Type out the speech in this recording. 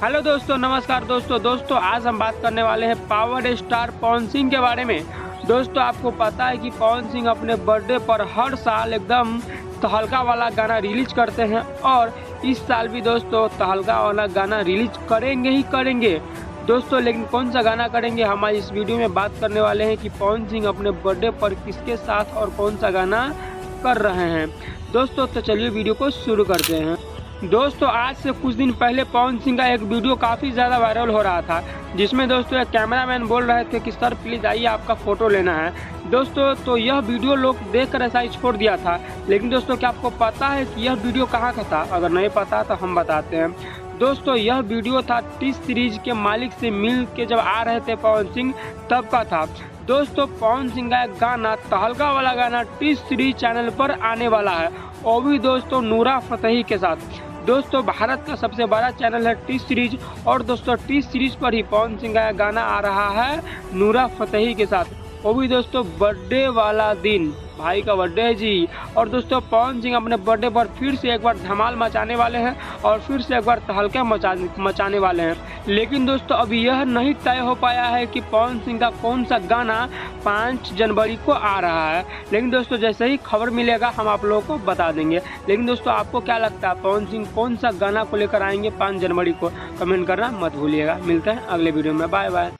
Hello दोस्तों, नमस्कार दोस्तों आज हम बात करने वाले हैं पावर स्टार पवन सिंह के बारे में। दोस्तों आपको पता है कि पवन सिंह अपने बर्थडे पर हर साल एकदम तहलका वाला गाना रिलीज करते हैं और इस साल भी दोस्तों तहलका वाला गाना रिलीज करेंगे ही करेंगे दोस्तों। लेकिन कौन सा गाना करेंगे, हमारी इस वीडियो में बात करने वाले हैं कि पवन सिंह अपने बर्थडे पर किसके साथ और कौन सा गाना कर रहे हैं दोस्तों। तो चलिए वीडियो को शुरू करते हैं। दोस्तों आज से कुछ दिन पहले पवन सिंह का एक वीडियो काफ़ी ज़्यादा वायरल हो रहा था, जिसमें दोस्तों एक कैमरामैन बोल रहे थे कि सर प्लीज़ आइए आपका फ़ोटो लेना है दोस्तों। तो यह वीडियो लोग देखकर ऐसा ही छोड़ दिया था। लेकिन दोस्तों क्या आपको पता है कि यह वीडियो कहाँ का था? अगर नहीं पता तो हम बताते हैं दोस्तों। यह वीडियो था टी सीरीज के मालिक से मिल के जब आ रहे थे पवन सिंह तब का था दोस्तों। पवन सिंह का एक गाना तहलका वाला गाना टी सीरीज चैनल पर आने वाला है, वो भी दोस्तों नूरा फतेही के साथ। दोस्तों भारत का सबसे बड़ा चैनल है टी सीरीज और दोस्तों टी सीरीज पर ही पवन सिंह का गाना आ रहा है नूरा फतेही के साथ, वो भी दोस्तों बर्थडे वाला दिन। भाई का बर्थडे है जी। और दोस्तों पवन सिंह अपने बर्थडे पर फिर से एक बार धमाल मचाने वाले हैं और फिर से एक बार तहलका मचाने वाले हैं। लेकिन दोस्तों अभी यह नहीं तय हो पाया है कि पवन सिंह का कौन सा गाना 5 जनवरी को आ रहा है। लेकिन दोस्तों जैसे ही खबर मिलेगा हम आप लोगों को बता देंगे। लेकिन दोस्तों आपको क्या लगता है पवन सिंह कौन सा गाना को लेकर आएंगे 5 जनवरी को? कमेंट करना मत भूलिएगा। मिलते हैं अगले वीडियो में, बाय बाय।